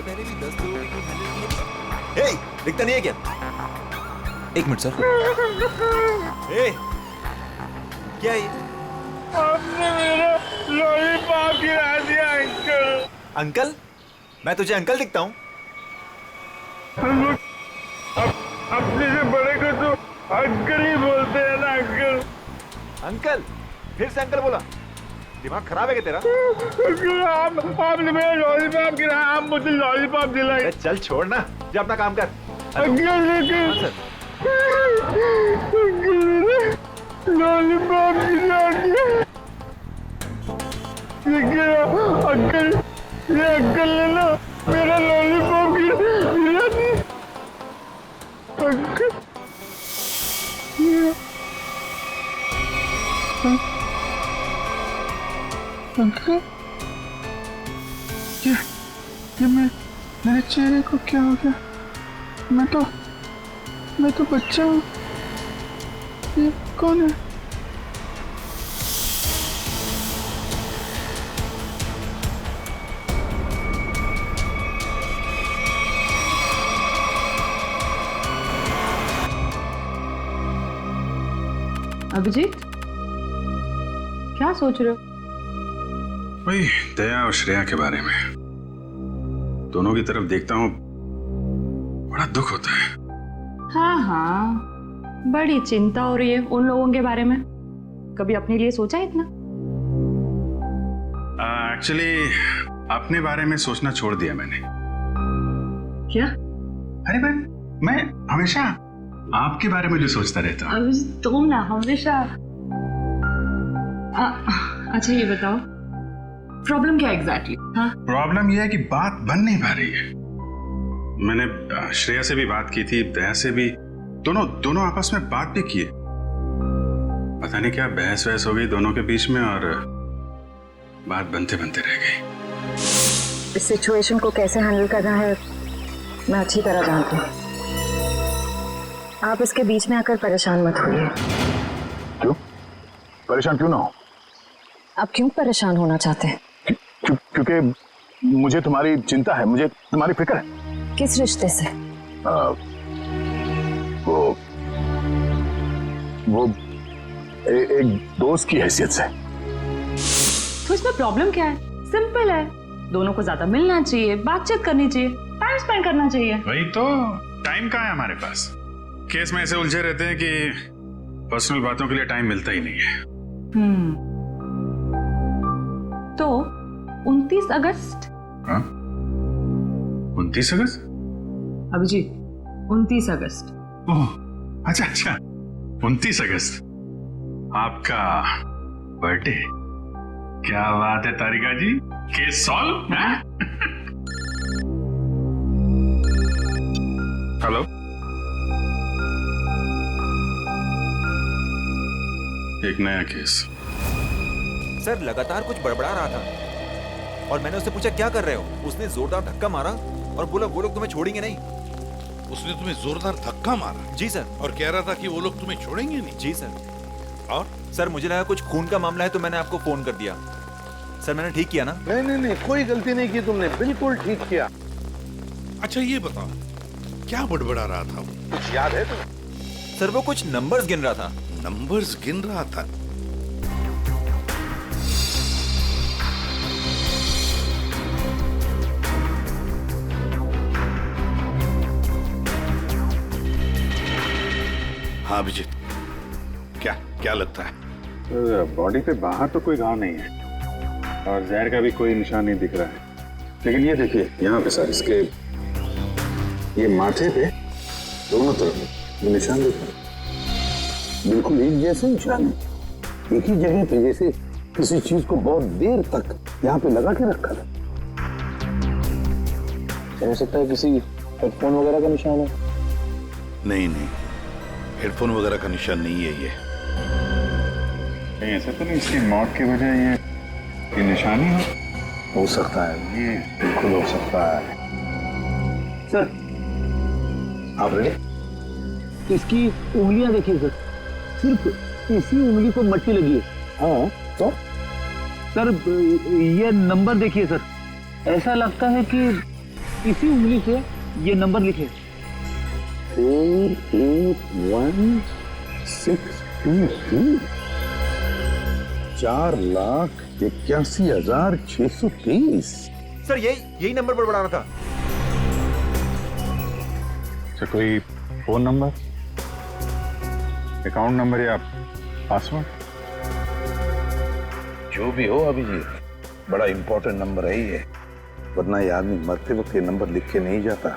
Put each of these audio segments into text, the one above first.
पहले भी 10 लोगों को हैंडल किया। हे, दिखता नहीं है क्या? एक मिनट सर। हे, क्या है ये? आपने मेरा लॉलीपॉप गिरा दिया अंकल। अंकल? मैं तुझे अंकल दिखता हूँ? हम लोग अपने से बड़े को तो अंकल ही बोलते हैं ना अंकल। अंकल? फिर से अंकल बोला? दिमाग खराब है क्या तेरा? अंकल आपने मेरा लॉलीपॉप गिराया, आप मुझे लॉलीपॉप दिलाए। चल छोड़ ना, जा अपना काम कर। अंकल लेकिन हाँ, सर। अंकल मेरा लॉलीपॉप गिरा दिया। अंकल ये अंकल ने ना मेरा लॉलीपॉप गिरा दिया। अंकल अंकल ये मेरे चेहरे को क्या हो गया? मैं तो बच्चा हूँ। ये कौन है? अभिजीत, क्या सोच रहे हो? वही दया और श्रेया के बारे में। दोनों की तरफ देखता हूँ, बड़ा दुख होता है। हाँ, बड़ी चिंता हो रही है उन लोगों के बारे में। कभी अपने लिए सोचा इतना? एक्चुअली अपने बारे में सोचना छोड़ दिया मैंने। क्या? अरे मैं हमेशा आपके बारे में जो सोचता रहता हूँ। अभिजीत, तुम ना हमेशा। अच्छा ये बताओ, प्रॉब्लम क्या एग्जैक्टली? हाँ, प्रॉब्लम यह है कि बात बन नहीं पा रही है। मैंने श्रेया से भी बात की थी, दया से भी, दोनों आपस में बात भी किए। पता नहीं क्या बहस हो गई दोनों के बीच में और बात बनते बनते रह गई। इस सिचुएशन को कैसे हैंडल करना है मैं अच्छी तरह जानती हूँ। आप इसके बीच में आकर परेशान मत होइए। क्यों? परेशान क्यों ना हो? आप क्यों परेशान होना चाहते हैं? क्योंकि मुझे तुम्हारी चिंता है, मुझे तुम्हारी फिक्र है। किस रिश्ते से? वो एक दोस्त की हैसियत से। तो इसमें प्रॉब्लम क्या है? सिंपल है, दोनों को ज्यादा मिलना चाहिए, बातचीत करनी चाहिए, टाइम स्पेंड करना चाहिए। वही तो, टाइम कहाँ है हमारे पास? केस में ऐसे उलझे रहते हैं कि पर्सनल बातों के लिए टाइम मिलता ही नहीं है। तो 29 अगस्त? हाँ? 29 अगस्त? अभिजीत, 29 अगस्त। ओह, अच्छा 29 अगस्त आपका बर्थडे। क्या बात है तारिका जी, केस सॉल्व है? हेलो, एक नया केस। सर लगातार कुछ बड़बड़ा रहा था और मैंने उससे पूछा क्या कर रहे हो? उसने जोरदार धक्का मारा और बोला वो लोग तुम्हें छोड़ेंगे नहीं। उसने तुम्हें जोरदार धक्का मारा? जी सर। और कह रहा था कि वो लोग तुम्हें छोड़ेंगे नहीं? जी सर। और सर मुझे लगा कुछ खून का मामला है तो मैंने आपको फोन कर दिया। सर मैंने ठीक किया ना? नहीं, कोई गलती नहीं की तुमने, बिल्कुल ठीक किया। अच्छा ये बताओ, क्या बड़बड़ा रहा था वो? कुछ याद है तुम्हें? सर वो कुछ नंबर्स गिन रहा था। नंबर्स गिन रहा था? हाँ अभिजीत, क्या लगता है? बॉडी पे बाहर तो कोई घाव नहीं है और जहर का भी कोई निशान नहीं दिख रहा है, लेकिन ये देखिए यहाँ पे सर, इसके ये माथे पे दोनों तरफ ये निशान दिख रहा है। बिल्कुल एक जैसे निशान है, एक ही जगह पे, जैसे किसी चीज को बहुत देर तक यहाँ पे लगा के रखा था। हो सकता है किसी हेडफोन वगैरह का निशान है। नहीं, हेडफोन वगैरह का निशान नहीं है ये। नहीं ऐसा तो नहीं इसकी मौत की वजह ये निशानी हो सकता है, ये बिल्कुल हो सकता है। सर आप रेडी? इसकी उंगलियां देखिए सर, सिर्फ इसी उंगली को मट्टी लगी है। हाँ तो सर ये नंबर देखिए सर, ऐसा लगता है कि इसी उंगली से ये नंबर लिखे। 48163 4,81,630। सर यही नंबर पर बढ़ाना था। अच्छा, कोई फोन नंबर, अकाउंट नंबर या पासवर्ड? जो भी हो अभिजीत, बड़ा इंपॉर्टेंट नंबर है ये, वरना ये आदमी मरते वक्त ये नंबर लिख के नहीं जाता।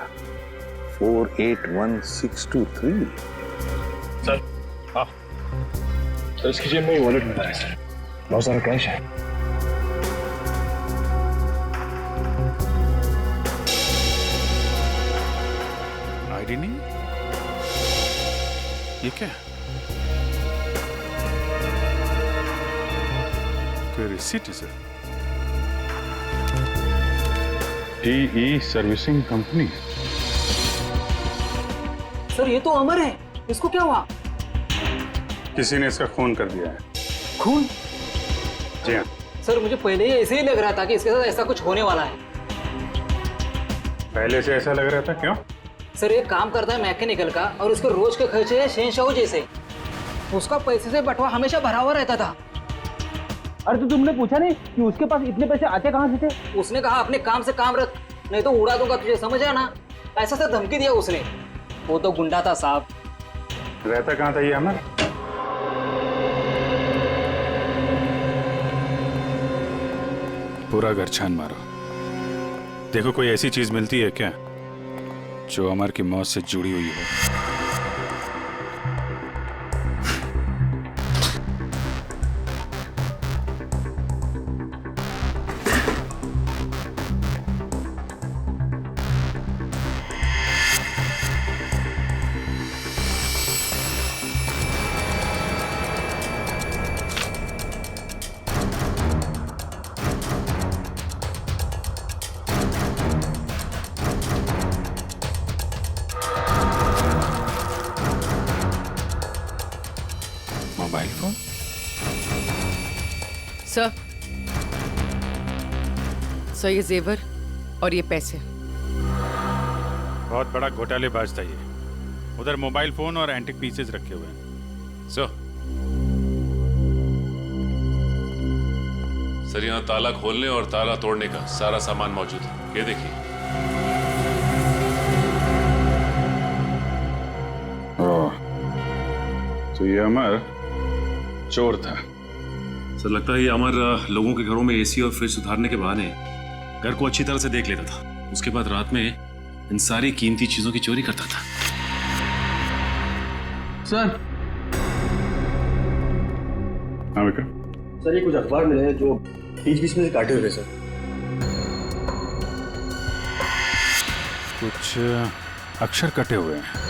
481,623। सर इसकी जेब में वॉलेट मिला है सर, बहुत सारा कैश है। आईडी नहीं, ये क्या है? कोई रिसीट है sir? TE servicing company. Sir ये तो अमर है, इसको क्या हुआ? किसी ने इसका खून कर दिया है। खून? जी हाँ। सर मुझे पहले ही ऐसे ही लग रहा था कि इसके साथ ऐसा कुछ होने वाला है। पहले से ऐसा लग रहा था, क्यों? सर ये काम करता है मैकेनिकल का और उसके रोज के खर्चे है शहंशाह जैसे। उसका पैसे से बंटवा हमेशा भरा हुआ रहता था। अरे तो तुमने पूछा नहीं कि उसके पास इतने पैसे आते कहाँ से थे? उसने कहा अपने काम से काम रख, नहीं तो उड़ा दूंगा तुझे, समझ आया ना? ऐसा से धमकी दिया उसने। वो तो गुंडा था साहब। रहता कहाँ था ये अमर? पूरा घर छान मारो, देखो कोई ऐसी चीज मिलती है क्या जो अमर की मौत से जुड़ी हुई हो। Mobile phone? सर ये जेवर और ये पैसे। बहुत बड़ा घोटालेबाज था ये। उधर मोबाइल फोन और एंटिक पीसेस रखे हुए हैं। सर यहाँ ताला खोलने और ताला तोड़ने का सारा सामान मौजूद है, ये देखिए। तो ये अमर चोर था। सर लगता है ये अमर लोगों के घरों में एसी और फ्रिज सुधारने के बहाने घर को अच्छी तरह से देख लेता था। उसके बाद रात में इन सारी कीमती चीजों की चोरी करता था। सर हाँ विक्रम। सर ये कुछ अखबार मिले हैं जो बीच बीच में से काटे हुए सर। कुछ अक्षर कटे हुए हैं।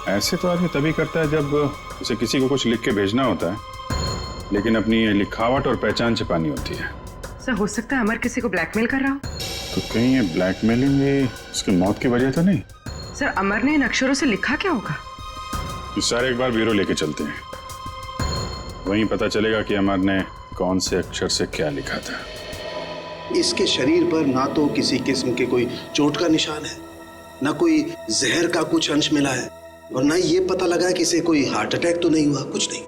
ऐसे तो आदमी तभी करता है जब उसे किसी को कुछ लिख के भेजना होता है, लेकिन अपनी लिखावट और पहचान छिपानी होती है। सर हो सकता है अमर किसी को ब्लैकमेल कर रहा हो। तो कहीं ये ब्लैकमेलिंग उसकी मौत की वजह तो नहीं? सर अमर ने इन अक्षरों से लिखा क्या होगा? तो सारे एक बार ब्यूरो लेके चलते हैं, वहीं पता चलेगा कि अमर ने कौन से अक्षर से क्या लिखा था। इसके शरीर पर ना तो किसी किस्म के कोई चोट का निशान है, ना कोई जहर का कुछ अंश मिला है, और ना ये पता लगा कि इसे कोई हार्ट अटैक तो नहीं हुआ, कुछ नहीं।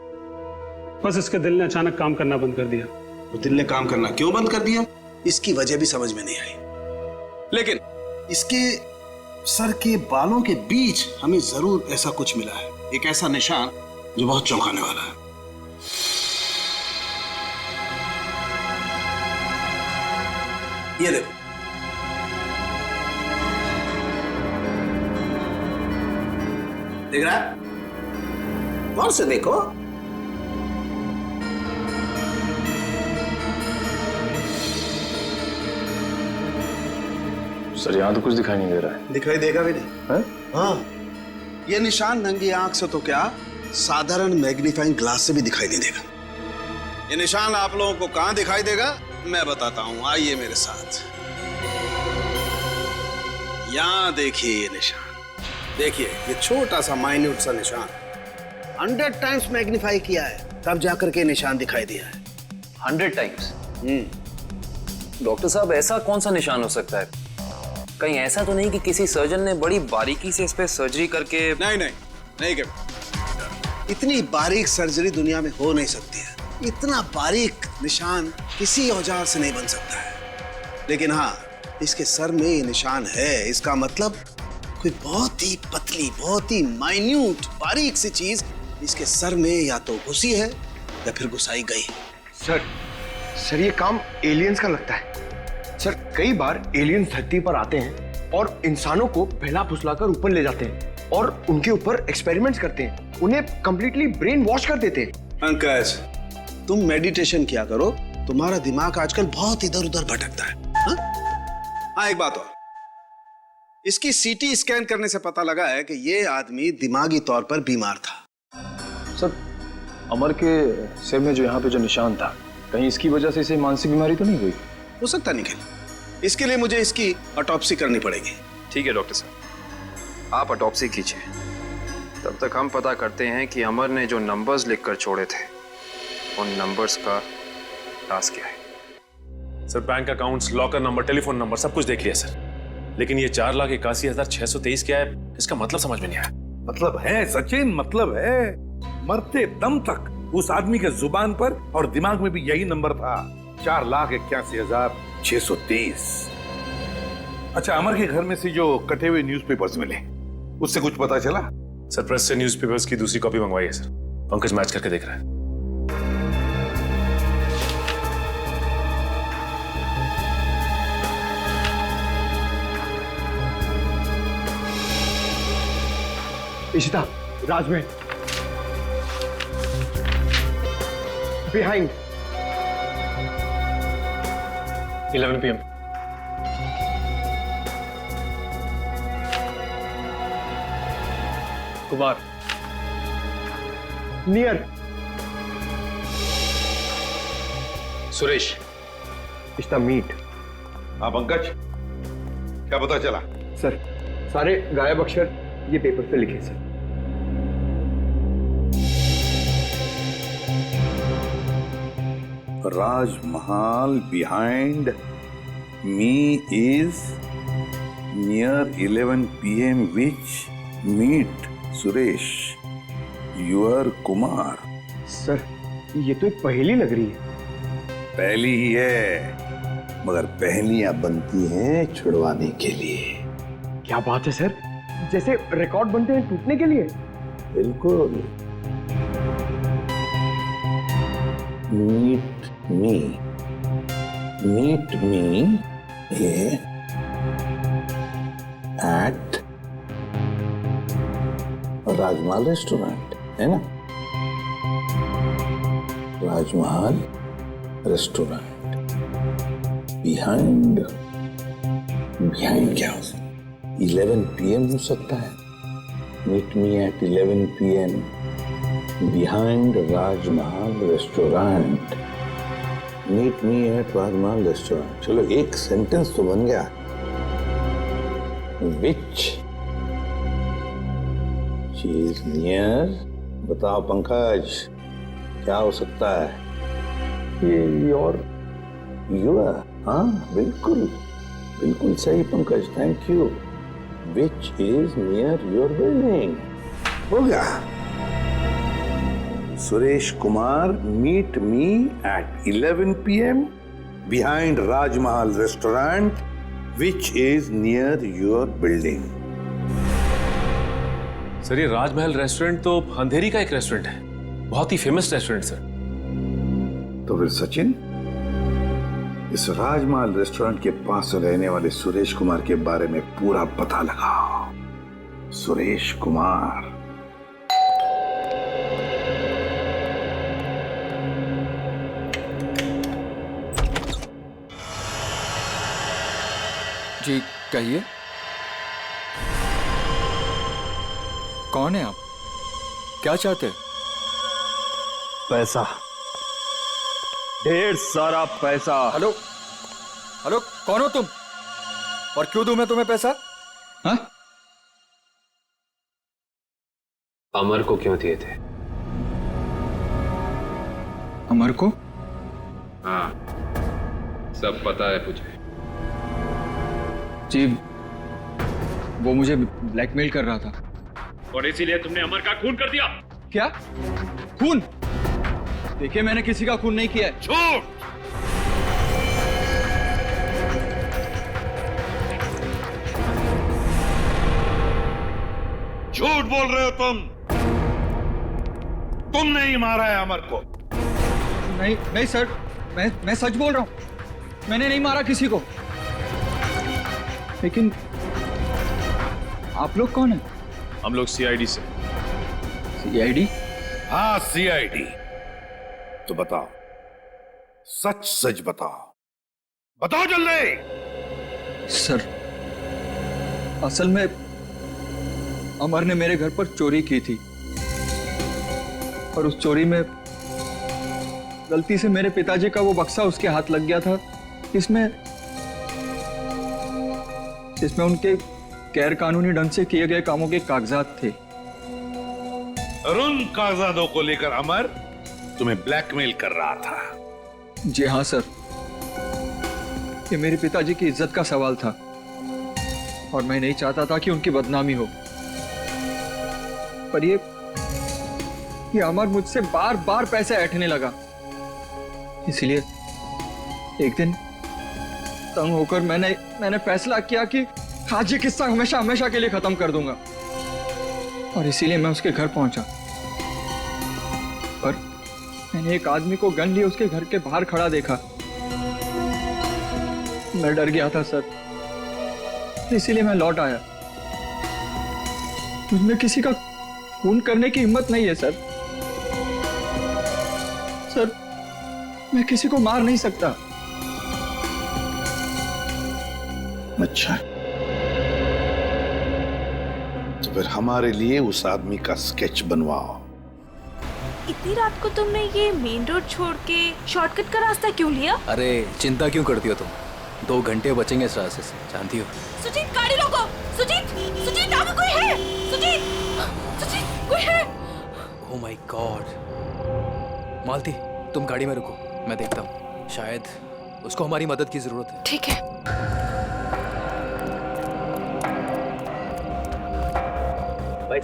बस इसके दिल ने अचानक काम करना बंद कर दिया। तो दिल ने काम करना क्यों बंद कर दिया, इसकी वजह भी समझ में नहीं आई। लेकिन इसके सर के बालों के बीच हमें जरूर ऐसा कुछ मिला है, एक ऐसा निशान जो बहुत चौंकाने वाला है। ये देखो, देख रहा है? गौर से देखो। सर यहाँ तो कुछ दिखाई नहीं दे रहा है। दिखाई देगा भी नहीं है? हाँ, ये निशान नंगी आंख से तो क्या, साधारण मैग्नीफाइंग ग्लास से भी दिखाई नहीं देगा। ये निशान आप लोगों को कहां दिखाई देगा मैं बताता हूं, आइए मेरे साथ। यहां देखिए ये निशान, देखिए ये छोटा सा माइन्यूट सा निशान 100 टाइम्स मैग्नीफाई किया है, तब जाकर के निशान दिखाई दिया है। 100 टाइम्स। डॉक्टर साहब, ऐसा कौन सा निशान हो सकता है? कहीं ऐसा तो नहीं कि किसी सर्जन ने बड़ी बारीकी से इस पे सर्जरी करके? नहीं नहीं नहीं केविन, इतनी बारीक सर्जरी दुनिया में हो नहीं सकती है। इतना बारीक निशान किसी औजार से नहीं बन सकता है। लेकिन हाँ, इसके सर में ये निशान है, इसका मतलब कोई बहुत ही पतली, बहुत ही माइन्यूट, बारीक सी चीज इसके सर में या तो घुसी है या फिर घुसाई गई। सर ये काम एलियंस का लगता है। सर कई बार एलियंस धरती पर आते हैं और इंसानों को बहला फुसलाकर ऊपर ले जाते हैं और उनके ऊपर एक्सपेरिमेंट्स करते हैं, उन्हें कंप्लीटली ब्रेन वॉश कर देते हैं। पंकज, तुम मेडिटेशन किया करो, तुम्हारा दिमाग आजकल बहुत इधर उधर भटकता है। हाँ, एक बात और, इसकी सीटी स्कैन करने से पता लगा है कि ये आदमी दिमागी तौर पर बीमार था। सर, अमर के सिर में जो यहाँ पे जो निशान था, कहीं इसकी वजह से इसे मानसिक बीमारी तो नहीं हुई? हो सकता निखिल, इसके लिए मुझे इसकी ऑटोप्सी करनी पड़ेगी। ठीक है डॉक्टर साहब, आप ऑटोप्सी कीजिए। तब तक हम पता करते हैं कि अमर ने जो नंबर्स लिखकर छोड़े थे, उन नंबर्स का राज क्या है। Sir, bank accounts, locker number, telephone number सब कुछ देख लिया सर, लेकिन ये 4,81,623 क्या है, इसका मतलब समझ में नहीं आया। मतलब है सचिन, मतलब है। मरते दम तक उस आदमी के जुबान पर और दिमाग में भी यही नंबर था, 4,81,623। अच्छा, अमर के घर में से जो कटे हुए न्यूज़पेपर्स मिले, उससे कुछ पता चला? सर, प्रेस से न्यूज़पेपर्स की दूसरी कॉपी मंगवाई है सर, पंकज मैच करके देख रहा है। Ishita, Rajmahal, behind 11 PM। Kumar, near Suresh, Ishita, meet. हाँ पंकज, क्या पता चला? सर, सारे गायब अक्षर ये पेपर पे लिखे sir. Rajmahal behind me is near 11 PM which meet Suresh, your Kumar। Sir, ये तो एक पहेली लग रही है। पहली ही है, मगर पहेलियां बनती हैं छुड़वाने के लिए। क्या बात है सर, जैसे रिकॉर्ड बनते हैं टूटने के लिए। बिल्कुल। Meet me here at Rajmahal restaurant, है ना? राजमहल रेस्टोरेंट बिहाइंड क्या हो सकता है? 11 PM हो सकता है। Meet me at 11 PM behind Rajmahal restaurant. Meet me at Rajmahal restaurant. चलो, एक सेंटेंस तो बन गया। विच चीज नियर, बताओ पंकज, क्या हो सकता है? ये योर। हाँ, बिल्कुल बिल्कुल सही Pankaj, thank you. Which is near your building. हो गया। Suresh Kumar, meet me at 11 PM behind Rajmahal restaurant which is near your building। Sir, ये राजमहल रेस्टोरेंट तो अंधेरी का एक रेस्टोरेंट है, बहुत ही फेमस रेस्टोरेंट सर। तो फिर सचिन, इस राजमहल रेस्टोरेंट के पास रहने वाले सुरेश कुमार के बारे में पूरा पता लगाओ। सुरेश कुमार। जी कहिए, कौन है आप? क्या चाहते हैं? पैसा, ढेर सारा पैसा। हेलो हेलो, कौन हो तुम और क्यों दूं मैं तुम्हें पैसा? हाँ? अमर को क्यों दिए थे? अमर को? हाँ, सब पता है मुझे। जी, वो मुझे ब्लैकमेल कर रहा था। और इसीलिए तुमने अमर का खून कर दिया? क्या? खून? देखिए, मैंने किसी का खून नहीं किया है। झूठ! झूठ बोल रहे हो तुम। तुमने ही मारा है अमर को। नहीं नहीं सर, मैं सच बोल रहा हूं। मैंने नहीं मारा किसी को। लेकिन आप लोग कौन हैं? हम लोग सीआईडी से। सीआईडी? हाँ, सीआईडी। तो बताओ, सच सच बताओ, बताओ जल्दी। सर, असल में अमर ने मेरे घर पर चोरी की थी और उस चोरी में गलती से मेरे पिताजी का वो बक्सा उसके हाथ लग गया था, जिसमें उनके गैर कानूनी ढंग से किए गए कामों के कागजात थे। और उन कागजातों को लेकर अमर तुम्हें ब्लैकमेल कर रहा था। जी हाँ सर, ये मेरे पिताजी की इज्जत का सवाल था और मैं नहीं चाहता था कि उनकी बदनामी हो। पर ये अमर मुझसे बार बार पैसे ऐंठने लगा। इसलिए एक दिन तंग होकर मैंने फैसला किया कि आज ये किस्सा हमेशा हमेशा के लिए खत्म कर दूंगा। और इसीलिए मैं उसके घर पहुंचा। पर मैंने एक आदमी को गन लिए उसके घर के बाहर खड़ा देखा। मैं डर गया था सर, इसीलिए मैं लौट आया। मुझमें किसी का खून करने की हिम्मत नहीं है सर। मैं किसी को मार नहीं सकता। अच्छा, तो फिर हमारे लिए उस आदमी का स्केच बनवाओ। इतनी रात को तुमने ये मेन रोड छोड़ के शॉर्टकट का रास्ता क्यों लिया? अरे चिंता क्यों करती हो तुम? 2 घंटे बचेंगे इस रास्ते से, जानती हो। सुजीत, गाड़ी रोको। सुजीत आगे कोई है? सुजीत कोई है? Oh my God. मालती, तुम गाड़ी में रुको, मैं देखता हूँ। शायद उसको हमारी मदद की जरूरत है। ठीक है। भाई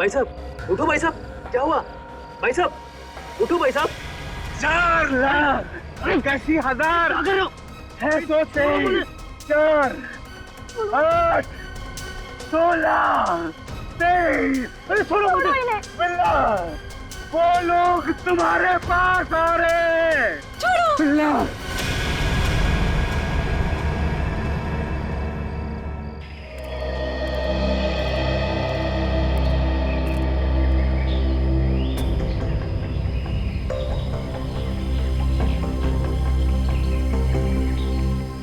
साहब, उठो भाई साहब, क्या हुआ? भाई साहब, उठो भाई साहब। 4 लाख 81,000 है, 4 8 16 23। अरे सुनो मुझे, बिल्ला, वो लोग तुम्हारे पास आ रहे हैं। छोड़ो बिल्ला।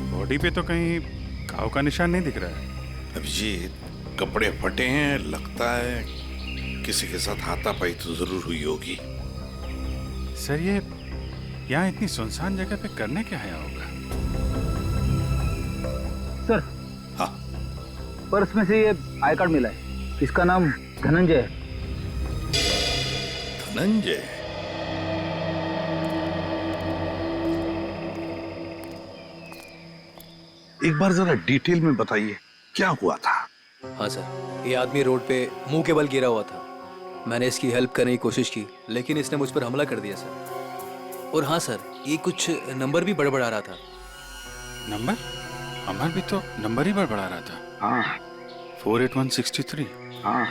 बॉडी पे तो कहीं घाव का निशान नहीं दिख रहा है। अभिजीत, कपड़े फटे हैं, लगता है किसी के साथ हाथापाई तो जरूर हुई होगी। सर, ये यहाँ इतनी सुनसान जगह पे करने क्या आया होगा? सर, हाँ, पर्स में से ये आई कार्ड मिला है। इसका नाम धनंजय है। धनंजय? एक बार जरा डिटेल में बताइए, क्या हुआ था? हाँ सर, ये आदमी रोड पे मुंह के बल गिरा हुआ था। मैंने इसकी हेल्प करने की कोशिश की, लेकिन इसने मुझ पर हमला कर दिया सर। और हाँ सर, ये कुछ नंबर भी बड़बड़ा रहा था। नंबर? अमर भी तो नंबर ही बड़बड़ा रहा था। हाँ, 48163। हाँ,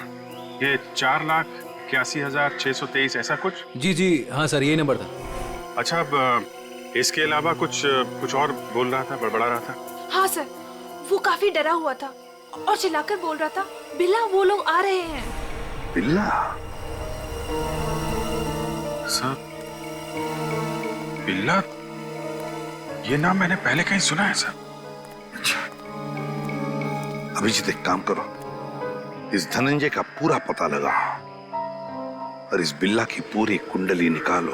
ये 4,81,623 ऐसा कुछ? जी हाँ सर, यही नंबर था। अच्छा, अब इसके अलावा कुछ और बोल रहा था, बड़बड़ा रहा था? हाँ सर, वो काफी डरा हुआ था और चिल्लाकर बोल रहा था, बिल्ला वो लोग आ रहे हैं। बिल्ला? सर, बिल्ला, ये नाम मैंने पहले कहीं सुना है सर। अच्छा, अभिजीत एक काम करो, इस धनंजय का पूरा पता लगाओ और इस बिल्ला की पूरी कुंडली निकालो।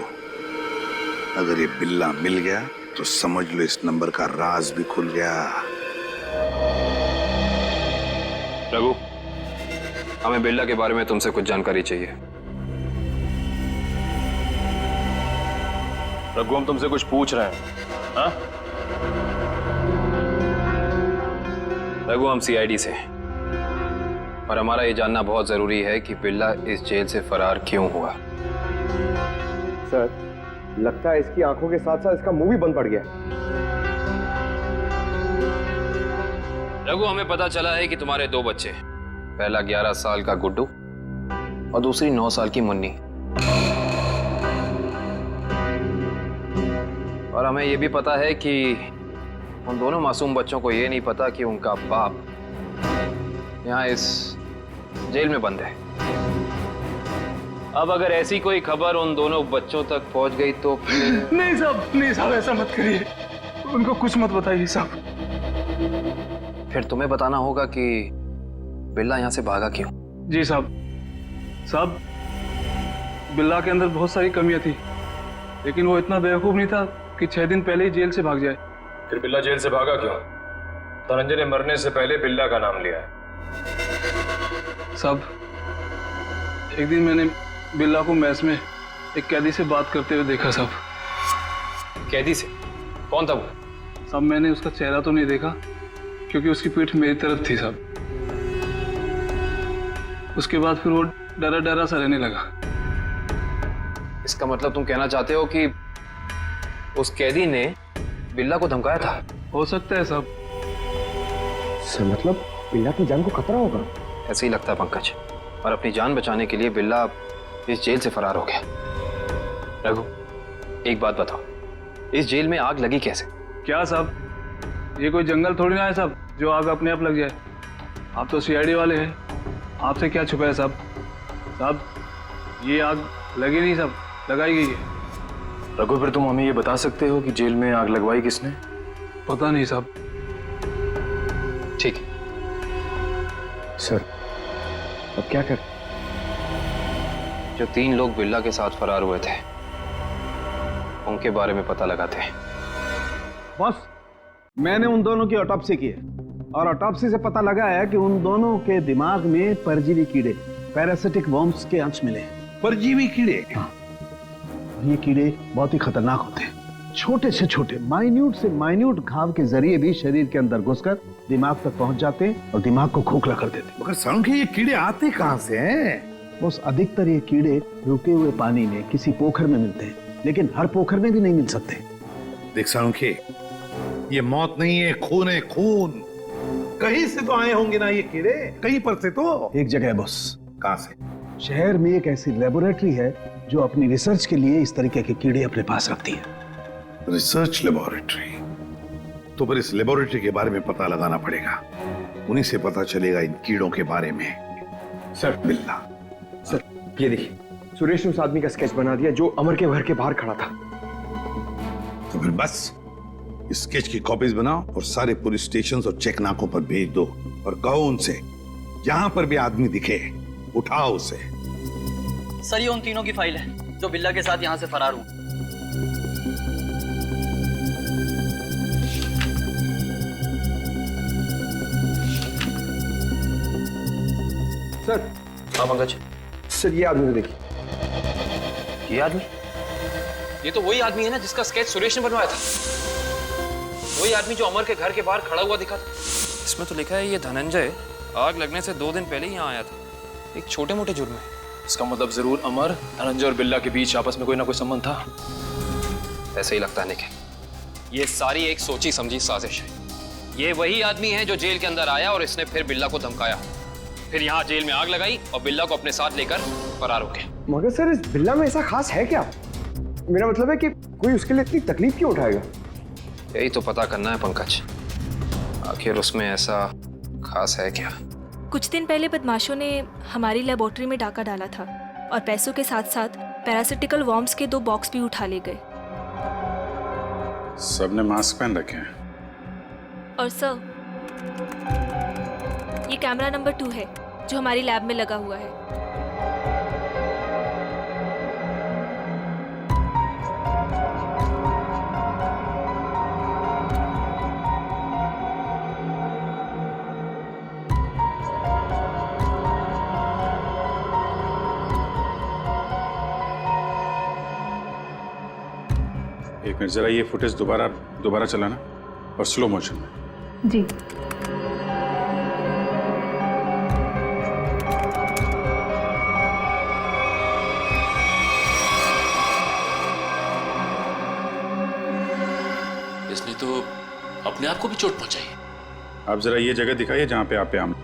अगर ये बिल्ला मिल गया तो समझ लो इस नंबर का राज भी खुल गया। रघु, हमें बिल्ला के बारे में तुमसे कुछ जानकारी चाहिए। रघु, हम तुमसे कुछ पूछ रहे हैं। हाँ रघु, हम सीआईडी से हैं और हमारा ये जानना बहुत जरूरी है कि बिल्ला इस जेल से फरार क्यों हुआ। सर, लगता है इसकी आंखों के साथ साथ इसका मुंह भी बंद पड़ गया। रघु, हमें पता चला है कि तुम्हारे 2 बच्चे, पहला 11 साल का गुड्डू और दूसरी 9 साल की मुन्नी, और हमें यह भी पता है कि उन दोनों मासूम बच्चों को यह नहीं पता कि उनका बाप यहाँ इस जेल में बंद है। अब अगर ऐसी कोई खबर उन दोनों बच्चों तक पहुंच गई तो फिर... नहीं साहब, ऐसा मत करिए, उनको कुछ मत बताइए साहब। फिर तुम्हें बताना होगा कि बिल्ला यहाँ से भागा क्यों। जी साहब, बिल्ला के अंदर बहुत सारी कमियां थी, लेकिन वो इतना बेवकूफ नहीं था कि 6 दिन पहले ही जेल से भाग जाए। फिर बिल्ला जेल से भागा क्यों? धनंजय ने मरने से पहले बिल्ला का नाम लिया है। साहब, एक दिन मैंने बिल्ला को मैस में एक कैदी से बात करते हुए देखा साहब। कैदी से? कौन था वो? साहब, मैंने उसका चेहरा तो नहीं देखा क्योंकि उसकी पीठ मेरी तरफ थी साहब। उसके बाद फिर वो डरा डरा सा रहने लगा। इसका मतलब तुम कहना चाहते हो कि उस कैदी ने बिल्ला को धमकाया था? हो सकता है साहब। सर, मतलब बिल्ला की जान को खतरा होगा? ऐसे ही लगता है पंकज, और अपनी जान बचाने के लिए बिल्ला इस जेल से फरार हो गया। रघु, एक बात बताओ, इस जेल में आग लगी कैसे? क्या साहब, ये कोई जंगल थोड़ी ना है साहब जो आग अपने आप लग जाए। आप तो सीआईडी वाले हैं, आपसे क्या छुपा है साहब? साहब, ये आग लगी नहीं साहब, लगाई गई है। रघु, फिर तुम हमें ये बता सकते हो कि जेल में आग लगवाई किसने? पता नहीं साहब। ठीक है सर, अब क्या कर? जो 3 लोग बिल्ला के साथ फरार हुए थे उनके बारे में पता लगाते हैं। बस, मैंने उन दोनों की ऑटोप्सी की है और ऑटोप्सी से पता लगा है कि उन दोनों के दिमाग में परजीवी कीड़े, पैरासिटिक वर्म्स के अंश मिले हैं। परजीवी कीड़े? हाँ। ये कीड़े बहुत ही खतरनाक होते हैं। छोटे से छोटे, माइन्यूट से माइन्यूट घाव के जरिए भी शरीर के अंदर घुसकर दिमाग तक पहुंच जाते हैं और दिमाग को खोखला कर देते हैं। मगर सालुंखे, ये कीड़े आते कहां से हैं? बस अधिकतर ये कीड़े रुके हुए पानी में किसी पोखर में मिलते हैं, लेकिन हर पोखर में भी नहीं मिल सकते। देख सालुंखे, ये मौत नहीं है, खून है, खून। कहीं से तो आए होंगे ना ये कीड़े, कहीं पर से तो। एक जगह है बॉस। कहां से? शहर में एक ऐसी लेबोरेटरी है जो अपनी रिसर्च के लिए इस तरीके के कीड़े अपने पास रखती है। Research laboratory? तो फिर इस लेबोरेटरी के बारे में पता लगाना पड़ेगा, उन्हीं से पता चलेगा इन कीड़ों के बारे में। सर, बिल्ला। सर, ये देखिए, सुरेश ने उस आदमी का स्केच बना दिया जो अमर के घर के बाहर खड़ा था। तो फिर बस स्केच की कॉपीज बनाओ और सारे पुलिस स्टेशन और चेक नाकों पर भेज दो और कहो उनसे जहां पर भी आदमी दिखे उठाओ उसे। सर, ये उन तीनों की फाइल है जो बिल्ला के साथ यहाँ से फरार हुए। सर। हाँ पंकज। सर, ये आदमी देखिए। ये आदमी? ये तो वही आदमी है ना जिसका स्केच सुरेश ने बनवाया था। वही आदमी जो अमर के घर के बाहर खड़ा हुआ दिखा था। इसमें तो लिखा है ये धनंजय आग लगने से 2 दिन पहले ही यहाँ आया था, एक छोटे मोटे जुर्म है। इसका मतलब जरूर अमर, धनंजय और बिल्ला के बीच आपस में कोई ना कोई संबंध था। ऐसे ही लगता है निखिल, ये सारी एक सोची समझी साजिश है। ये वही आदमी है जो जेल के अंदर आया और इसने फिर बिल्ला को धमकाया, फिर यहाँ जेल में आग लगाई और बिल्ला को अपने साथ लेकर फरार हो गया। मगर सर, इस बिल्ला में ऐसा खास है क्या? मेरा मतलब है कि कोई उसके लिए इतनी तकलीफ क्यों उठाएगा? यही तो पता करना है पंकज, आखिर उसमें ऐसा खास है क्या? कुछ दिन पहले बदमाशों ने हमारी लेबोरेटरी में डाका डाला था और पैसों के साथ साथ पैरासिटिकल वर्म्स के 2 बॉक्स भी उठा ले गए। सबने मास्क पहन रखे हैं। और सर, ये कैमरा नंबर 2 है जो हमारी लैब में लगा हुआ है। एक मिनट, जरा ये फुटेज दोबारा चलाना और स्लो मोशन में। जी। इसने तो अपने आप को भी चोट पहुंचाई। आप जरा ये जगह दिखाइए जहां पे आप पे हम।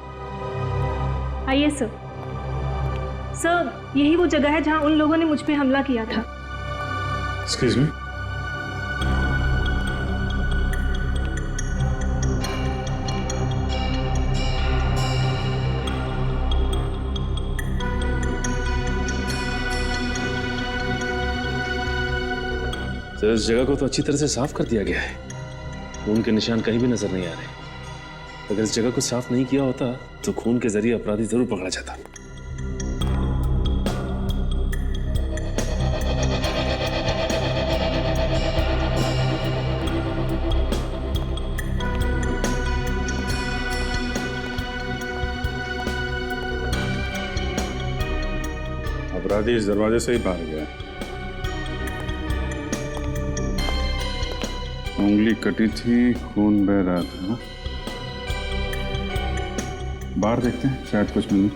आइए सर। सर, यही वो जगह है जहां उन लोगों ने मुझ पे हमला किया था। Excuse me. सर, इस जगह को तो अच्छी तरह से साफ कर दिया गया है, खून के निशान कहीं भी नजर नहीं आ रहे। अगर इस जगह को साफ नहीं किया होता तो खून के जरिए अपराधी जरूर पकड़ा जाता। अपराधी इस दरवाजे से ही बाहर गया। उंगली कटी थी, खून बह रहा था। बाहर देखते हैं, शायद कुछ मिले।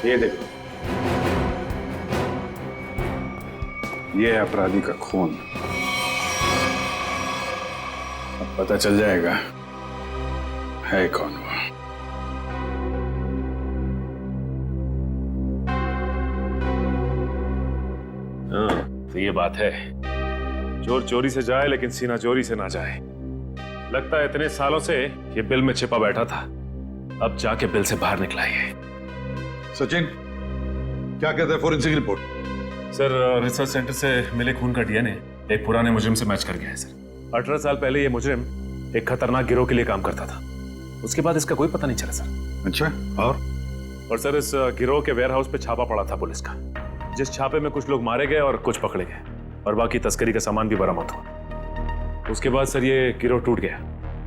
ये देखो, ये है अपराधी का खून। अब पता चल जाएगा है कौन वो। हाँ, तो ये बात है, चोर चोरी से जाए लेकिन सीना चोरी से ना जाए। लगता है इतने सालों से ये बिल में छिपा बैठा था, अब जाके बिल से बाहर निकला है। सचिन, क्या कहता है forensic report? Sir, research centre से मिले खून का डीएनए एक पुराने मुजरिम से मैच कर गया है सर। 18 साल पहले ये मुजरिम एक खतरनाक गिरोह के लिए काम करता था, उसके बाद इसका कोई पता नहीं चला सर। अच्छा, और सर, इस गिरोह के वेयर हाउस पे छापा पड़ा था पुलिस का, जिस छापे में कुछ लोग मारे गए और कुछ पकड़े गए और बाकी तस्करी का सामान भी बरामद हुआ। उसके बाद सर ये गिरोह टूट गया।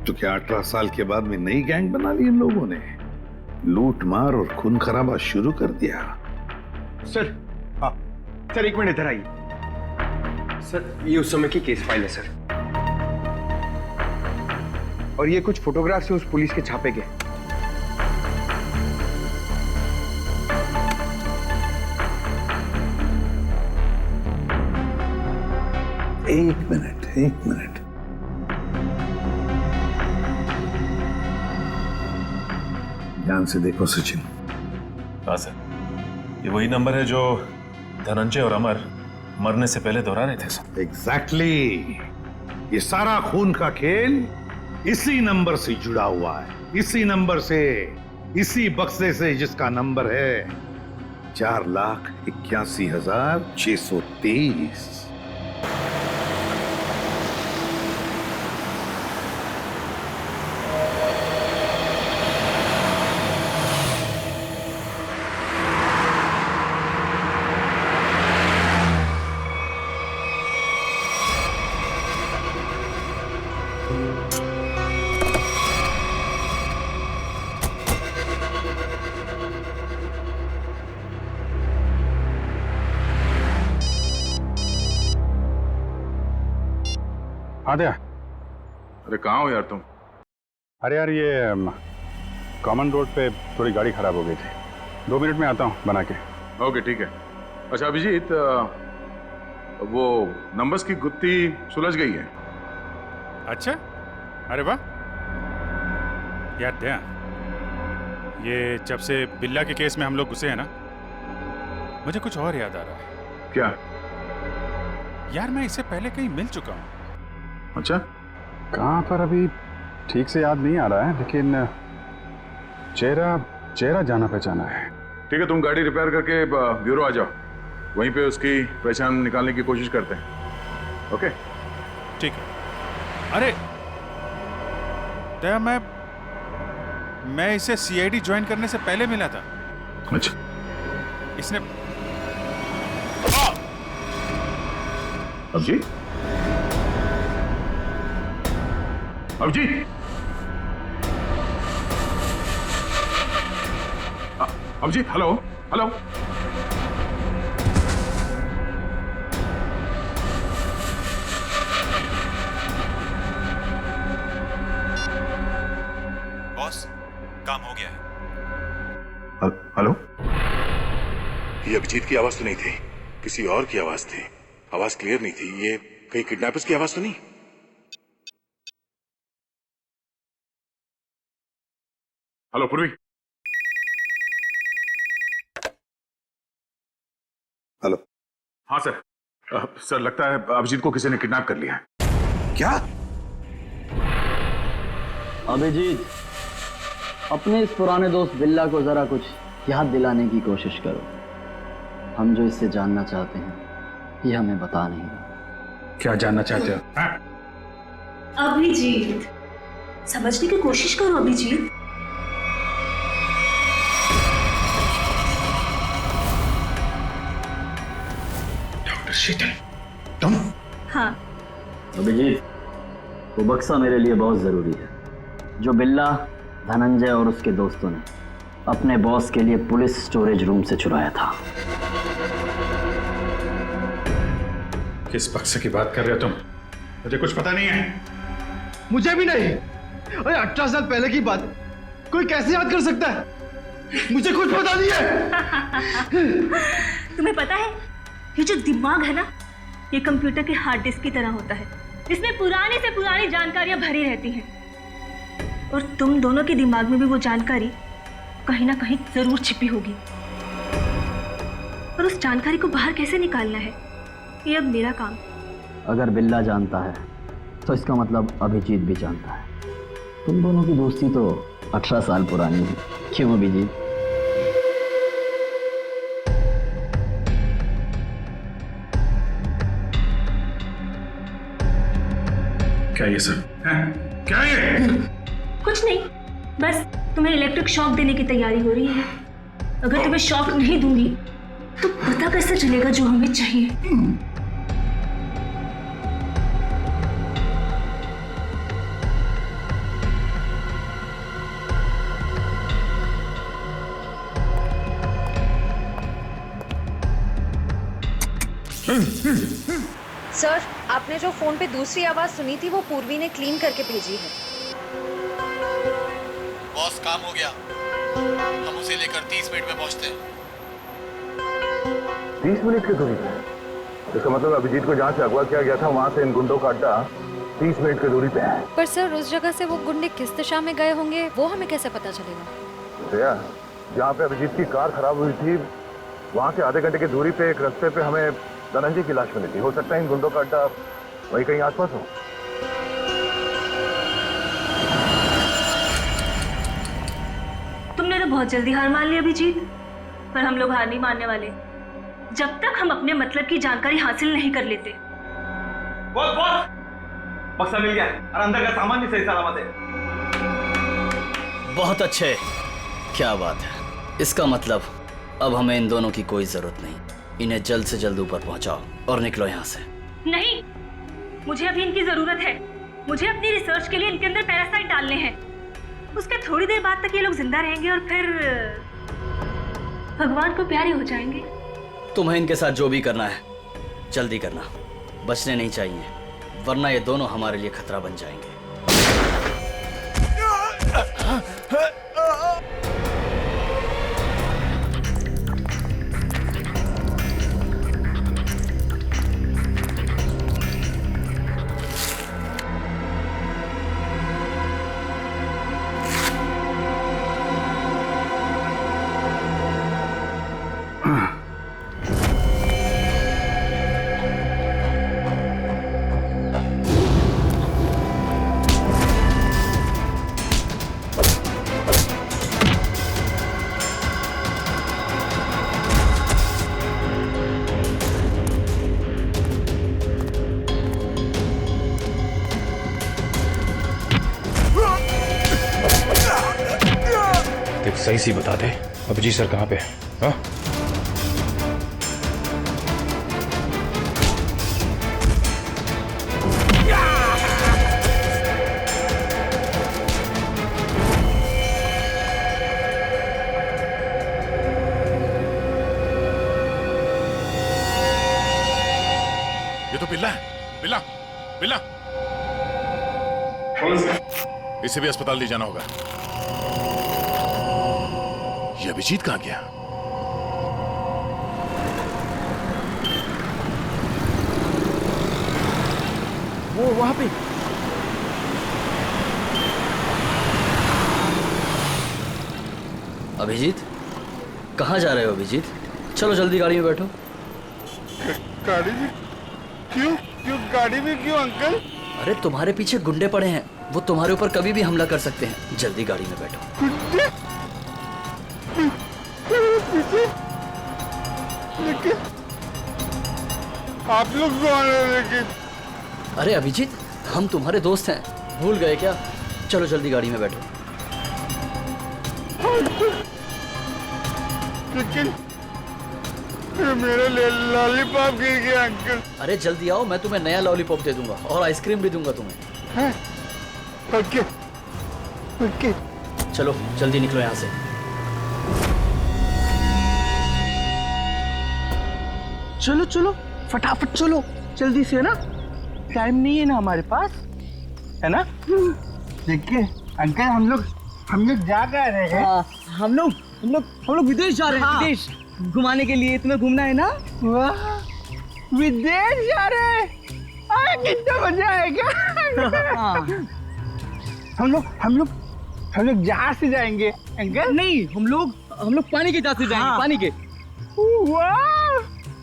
तो क्या 18 साल के बाद में नई गैंग बना ली इन लोगों ने? लूट मार और खून खराबा शुरू कर दिया। सर, हाँ सर, एक मिनट इधर आइए। सर, ये उस समय की केस फाइल है सर, और ये कुछ फोटोग्राफ्स से उस पुलिस के छापे के। एक मिनट। ध्यान से देखो सचिन। हाँ सर, ये वही नंबर है जो धनंजय और अमर मरने से पहले दोहरा रहे थे सर। एग्जैक्टली। ये सारा खून का खेल इसी नंबर से जुड़ा हुआ है, इसी नंबर से, इसी बक्से से जिसका नंबर है 4,81,623। आद्या, अरे कहाँ हो यार तुम? अरे यार, ये कॉमन रोड पे थोड़ी गाड़ी खराब हो गई थी, 2 मिनट में आता हूँ बना के। ओके, ठीक है। अच्छा अभिजीत, वो नंबर्स की गुत्थी सुलझ गई है। अच्छा, अरे वाह यार। दया, ये जब से बिल्ला के केस में हम लोग घुसे हैं ना, मुझे कुछ और याद आ रहा है। क्या? यार, मैं इससे पहले कहीं मिल चुका हूँ। अच्छा, कहाँ पर अभी ठीक से याद नहीं आ रहा है, लेकिन चेहरा जाना पहचाना है। ठीक है, तुम गाड़ी रिपेयर करके ब्यूरो आ जाओ, वहीं पे उसकी पहचान निकालने की कोशिश करते हैं। ओके ठीक है। अरे दया, मैं इसे सीआईडी ज्वाइन करने से पहले मिला था। अच्छा। इसने Abhijit, Abhijit, Abhijit, hello hello. Boss, काम हो गया है। हेलो। ये अभिजीत की आवाज तो नहीं थी, किसी और की आवाज थी। आवाज क्लियर नहीं थी। ये कहीं किडनैपर्स की आवाज तो नहीं? हेलो पूर्वी। हेलो। हाँ सर। सर लगता है अभिजीत को किसी ने किडनैप कर लिया है। क्या? अभिजीत, अपने इस पुराने दोस्त बिल्ला को जरा कुछ याद दिलाने की कोशिश करो। हम जो इससे जानना चाहते हैं ये हमें बता नहीं रहा। क्या जानना चाहते हो? अभिजीत, समझने की कोशिश करो अभिजीत। डॉक्टर शीतल, तुम? हाँ। अभिजीत, वो बक्सा मेरे लिए बहुत जरूरी है जो बिल्ला, धनंजय और उसके दोस्तों ने अपने बॉस के लिए पुलिस स्टोरेज रूम से चुराया था। किस बक्से की बात कर रहे हो तुम? मुझे कुछ पता नहीं है। मुझे भी नहीं। अरे 18 साल पहले की बात कोई कैसे याद कर सकता है? मुझे कुछ पता नहीं है। तुम्हें पता है, ये जो दिमाग है ना, ये कंप्यूटर के हार्ड डिस्क की तरह होता है, जिसमें पुरानी से पुरानी जानकारियां भरी रहती हैं। और तुम दोनों के दिमाग में भी वो जानकारी कहीं ना कहीं जरूर छिपी होगी। और उस जानकारी को बाहर कैसे निकालना है, ये अब मेरा काम। अगर बिल्ला जानता है तो इसका मतलब अभिजीत भी जानता है। तुम दोनों की दोस्ती तो 18 साल पुरानी है, क्यों अभिजीत? क्या ये सर? क्या ये? कुछ नहीं, बस तुम्हें इलेक्ट्रिक शॉक देने की तैयारी हो रही है। अगर तुम्हें शॉक नहीं दूंगी तो पता कैसे चलेगा जो हमें चाहिए? सर, आपने जो फोन पे दूसरी आवाज सुनी थी वो पूर्वी ने क्लीन करके भेजी है। बॉस, काम हो गया। हम उसे लेकर 30 मिनट में पहुंचते हैं। 30 मिनट की दूरी पे? इसका मतलब अभिजीत को जहाँ से अगवा किया गया था वहाँ से इन गुंडों का अड्डा 30 मिनट की दूरी पे है। पर सर, उस जगह से वो गुंडे किस दिशा में गए होंगे वो हमें कैसे पता चलेगा? दया, जहाँ पे अभिजीत की कार खराब हुई थी वहाँ से आधे घंटे की दूरी पे एक रास्ते पे हमें धनंजय की लाश मिली थी। हो सकता है इन गुंडों का अड्डा वही कहीं आसपास हो। तुमने तो बहुत जल्दी हार मान ली अभिजीत, पर हम लोग हार नहीं मानने वाले जब तक हम अपने मतलब की जानकारी हासिल नहीं कर लेते। बॉस, बॉस, बक्सा मिल गया और अंदर का सामान भी सही सलामत है। बहुत अच्छे, क्या बात है। इसका मतलब अब हमें इन दोनों की कोई जरूरत नहीं। इन्हें जल्द से जल्द ऊपर पहुंचाओ और निकलो यहाँ से। नहीं, मुझे अभी इनकी जरूरत है। मुझे अपनी रिसर्च के लिए इनके अंदर पैरासाइट डालने हैं। उसके थोड़ी देर बाद तक ये लोग जिंदा रहेंगे और फिर भगवान को प्यारे हो जाएंगे। तुम्हें इनके साथ जो भी करना है जल्दी करना, बचने नहीं चाहिए, वरना ये दोनों हमारे लिए खतरा बन जाएंगे। सही सी बता दे अभिजीत सर कहाँ पे है? हाँ? ये तो बिल्ला है। बिल्ला, बिल्ला, इसे भी अस्पताल ले जाना होगा। ये अभिजीत कहाँ गया? वो वहां पे। अभिजीत, कहाँ जा रहे हो अभिजीत? चलो जल्दी गाड़ी में बैठो। गाड़ी में क्यों? गाड़ी में क्यों अंकल? अरे तुम्हारे पीछे गुंडे पड़े हैं, वो तुम्हारे ऊपर कभी भी हमला कर सकते हैं। जल्दी गाड़ी में बैठो। लेकिन आप लोग कौन है? लेकिन अरे अभिजीत, हम तुम्हारे दोस्त हैं, भूल गए क्या? चलो जल्दी गाड़ी में बैठो। लेकिन मेरा लॉलीपॉप गिर गया अंकल। अरे जल्दी आओ, मैं तुम्हें नया लॉलीपॉप दे दूंगा और आइसक्रीम भी दूंगा तुम्हें। Okay okay. चलो जल्दी निकलो यहाँ से। चलो चलो फटाफट चलो, जल्दी से, है ना? टाइम नहीं है ना हमारे पास, है ना? देखिए अंकल, हम लोग जा रहे हैं। हम लोग विदेश जा रहे हैं। विदेश घुमाने के लिए। तुम्हें घूमना है ना? वाह, विदेश जा रहे हैं। कितना मजा आएगा। हम लोग जहाज से जाएंगे अंकल। नहीं, हम लोग पानी के जहाज से जाएंगे। पानी के। वाह,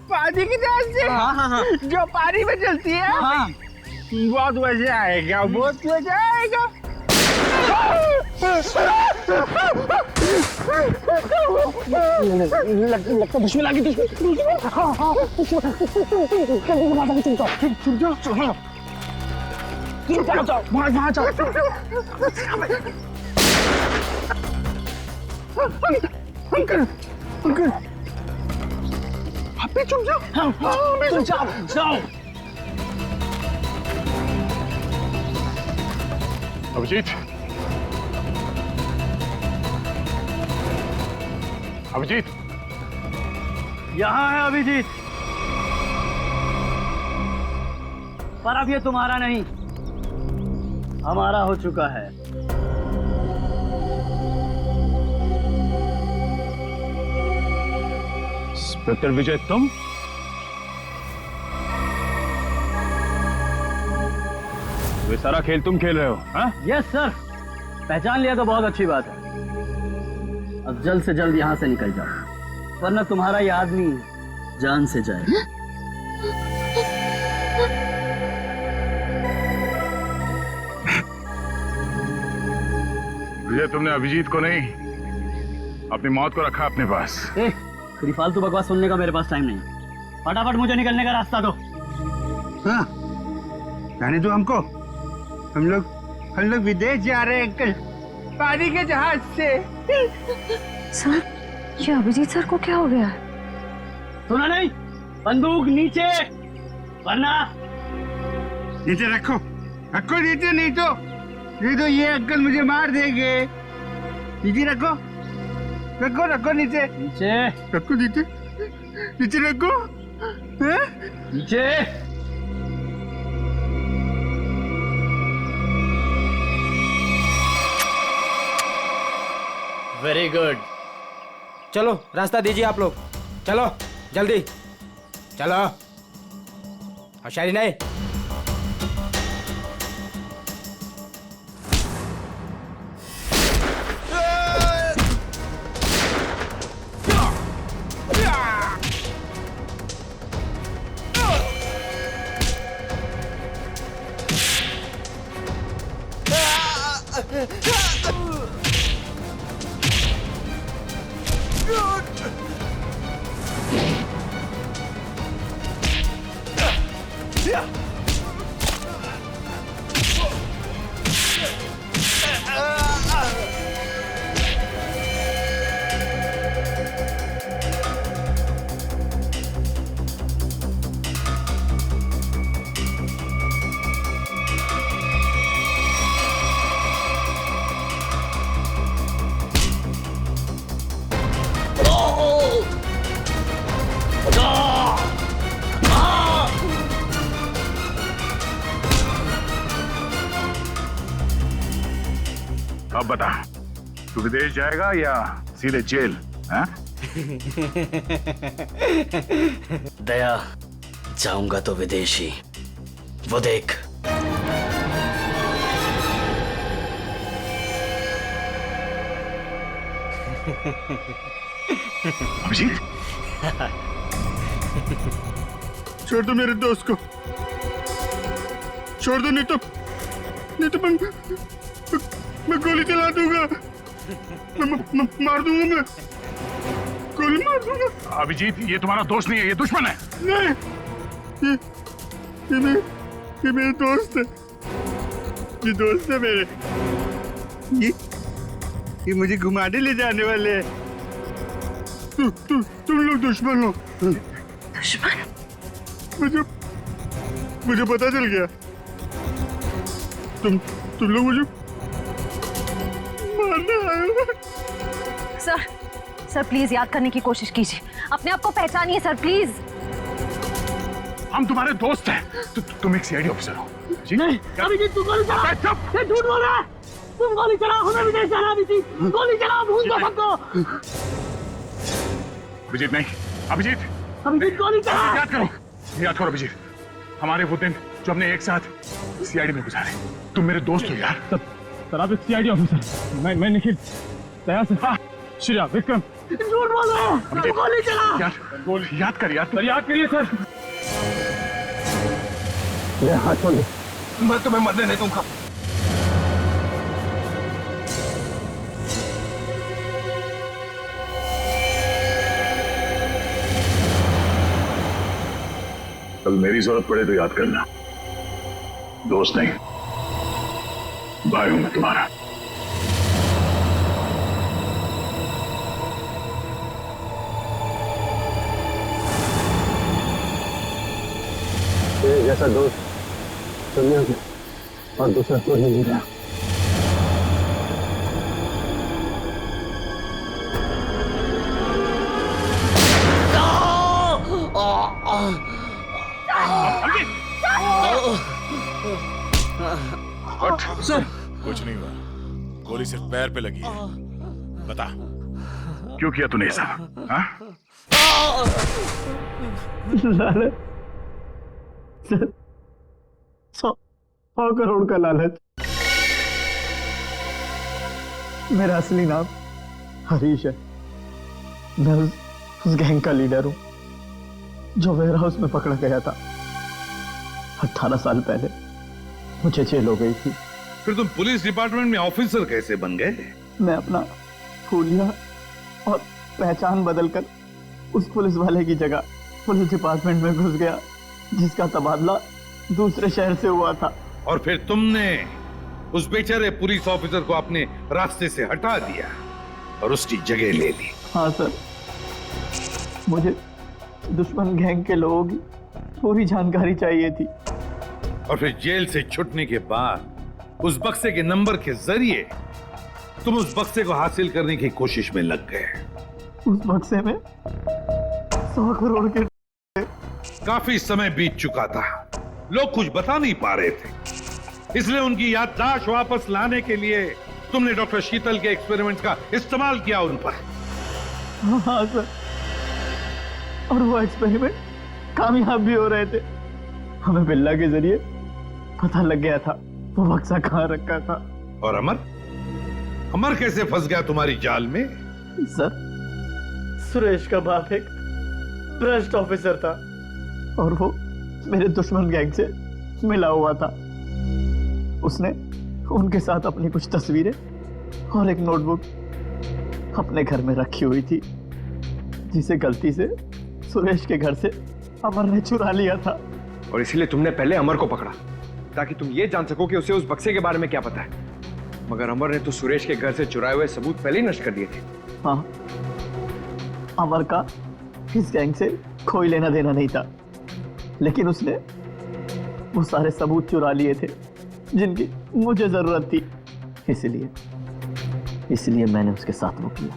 पानी की जहाज से। हाँ। जो पानी में चलती है। हाँ। बहुत मजा आएगा, बहुत मजा आएगा। लगता दुश्मन आ गई। वहाँ जाओ। अंकल आप भी चुप जाओ। जाओ। अभिजीत, अभिजीत, यहाँ है अभिजीत, पर अब ये तुम्हारा नहीं, हमारा हो चुका है। इंस्पेक्टर विजय, तुम? ये सारा खेल तुम खेल रहे हो? हाँ? यस सर, पहचान लिया तो बहुत अच्छी बात है। अब जल्द से जल्द यहाँ से निकल जाओ, वरना तुम्हारा ये आदमी जान से जाएगा। विजय, तुमने अभिजीत को नहीं, अपनी मौत को रखा अपने पास। तेरी फालतू बकवास सुनने का मेरे पास टाइम नहीं। फटाफट मुझे निकलने का रास्ता दो। हाँ, जाने दो हमको। हम लोग विदेश जा रहे हैं अंकल, पानी के जहाज से। सर, ये अभिजीत सर को क्या हो गया? सुना नहीं? बंदूक नीचे, वरना नीचे रखो नीचे, नहीं तो ये अंकल मुझे मार देंगे। नीचे रखो नीचे रखो, नीचे रखो। नीचे। Very good. चलो रास्ता दीजिए आप लोग, चलो जल्दी चलो। होशियारी नहीं। अब बता, तू विदेश जाएगा या सीधे जेल? हाँ? दया, जाऊंगा तो विदेश ही, वो देख। अभिजीत, छोड़ दो मेरे दोस्त को, छोड़ दो, नहीं तो मैं गोली चला दूंगा, मार दूंगा, मैं गोली मार दूंगा। अभिजीत, ये तुम्हारा दोस्त नहीं है, ये दुश्मन है। नहीं, ये मेरे दोस्त है, ये दोस्त है मेरे। ये मुझे घुमाने ले जाने वाले हैं। तुम लोग दुश्मन हो। दुश्मन? मुझे पता चल गया। तुम लोग मुझे मारने आए हो। सर प्लीज याद करने की कोशिश कीजिए, अपने आप को पहचानिए सर, प्लीज। हम तुम्हारे दोस्त हैं। तुम एक सीआईडी ऑफिसर हो। नहीं, अभिजीत तू गोली चला। चुप, ये झूठ बोल रहा है। तुम गोली चलाओ, हमें विदेश जाना। अभिजीत गोली चलाओ, भूल दो सबको। अभिजीत नहीं, अभिजीत गोली चला। याद करो अभिजीत, हमारे वो दिन जो हमने एक साथ सीआईडी में गुजारे। तुम मेरे दोस्त हो यार। सर आप एक सीआईडी ऑफिसर, मैं निखिल, दया से श्रेया, विक्रम। झूठ बोल रहा है। गोली चला यार, गोली याद कर यार। सर याद करिए सर। ले हाथ छोड़ दे, मैं तुम्हें मरने नहीं दूंगा। कल मेरी जरूरत पड़े तो याद करना, दोस्त नहीं, भाई हूं मैं तुम्हारा। जैसा दोस्त दुनिया में और दूसरा कोई नहीं रहा। सर कुछ नहीं हुआ, गोली सिर्फ पैर पे लगी है। बता क्यों किया तूने ऐसा? हाँ? लालच सर, 100 करोड़ का लालच। मेरा असली नाम हरीश है। मैं उस गैंग का लीडर हूं जो वेयर हाउस में पकड़ा गया था। 18 साल पहले मुझे जेल हो गई थी। फिर तुम पुलिस डिपार्टमेंट में ऑफिसर कैसे बन गए? मैं अपना हुलिया और पहचान बदलकर उस पुलिस वाले की जगह पुलिस डिपार्टमेंट में घुस गया जिसका तबादला दूसरे शहर से हुआ था। और फिर तुमने उस बेचारे पुलिस ऑफिसर को अपने रास्ते से हटा दिया और उसकी जगह ले ली। हाँ सर, मुझे दुश्मन गैंग के लोगों की पूरी जानकारी चाहिए थी। और फिर जेल से छूटने के बाद उस बक्से के नंबर के जरिए तुम उस बक्से को हासिल करने की कोशिश में लग गए। उस बक्से में 100 करोड़ के काफी समय बीत चुका था, लोग कुछ बता नहीं पा रहे थे, इसलिए उनकी याददाश्त वापस लाने के लिए तुमने डॉक्टर शीतल के एक्सपेरिमेंट का इस्तेमाल किया उन पर। हाँ सर, और वो एक्सपेरिमेंट कामयाब भी हो रहे थे। हमें बिल्ला के जरिए पता लग गया था वो बक्सा कहाँ रखा था। और अमर कैसे फंस गया तुम्हारी जाल में? सर, सुरेश का बाप एक भ्रष्ट ऑफिसर था और वो मेरे दुश्मन गैंग से मिला हुआ था। उसने उनके साथ अपनी कुछ तस्वीरें और एक नोटबुक अपने घर में रखी हुई थी, जिसे गलती से सुरेश के घर से अमर ने चुरा लिया था। और इसीलिए तुमने पहले अमर को पकड़ा ताकि तुम ये जान सको कि उसे उस बक्से के बारे में क्या पता है। मगर अमर ने तो सुरेश के घर से चुराए हुए सबूत पहले ही नष्ट कर दिए थे। हाँ, अमर का इस गैंग से कोई लेना देना नहीं था, लेकिन उसने वो सारे सबूत चुरा लिए थे जिनकी मुझे जरूरत थी। इसलिए मैंने उसके साथ वो किया,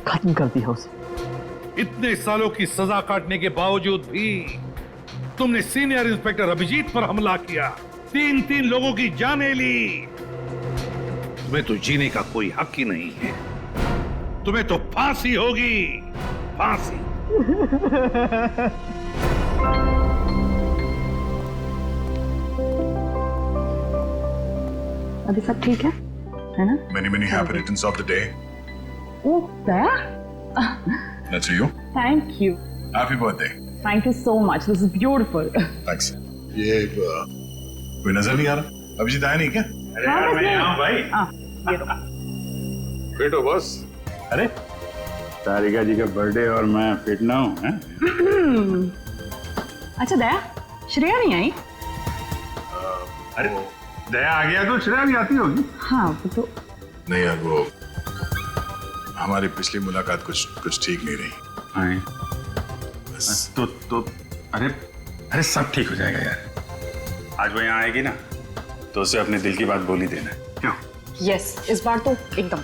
खत्म कर दिया उसे। इतने सालों की सजा काटने के बावजूद भी तुमने सीनियर इंस्पेक्टर अभिजीत पर हमला किया, 3 लोगों की जानें ली। तुम्हें तो जीने का कोई हक ही नहीं है। तुम्हें तो फांसी होगी, फांसी। अभी सब ठीक है ना? Many happy returns of the day. Oh, Daya? That's for you. Thank you. Happy birthday. Thank you so much. This is beautiful. Thanks. ये कोई नजर नहीं आ रहा? अभिजीत आया नहीं क्या? अरे यार मैं यहाँ भाई। ये लो। फिट हो बॉस? अरे तारिका जी का बर्थडे और मैं फिट ना हूँ हैं? अच्छा दया, श्रेया नहीं आई? अरे दया आ गया तो श्रेया भी आती होगी। हाँ वो तो नहीं यार, वो हमारी पिछली मुलाकात कुछ ठीक नहीं रही। तो अरे सब ठीक हो जाएगा यार। आज वो यहाँ आएगी ना तो उसे अपने दिल की बात बोल ही देना। क्यों? यस, इस बार तो एकदम।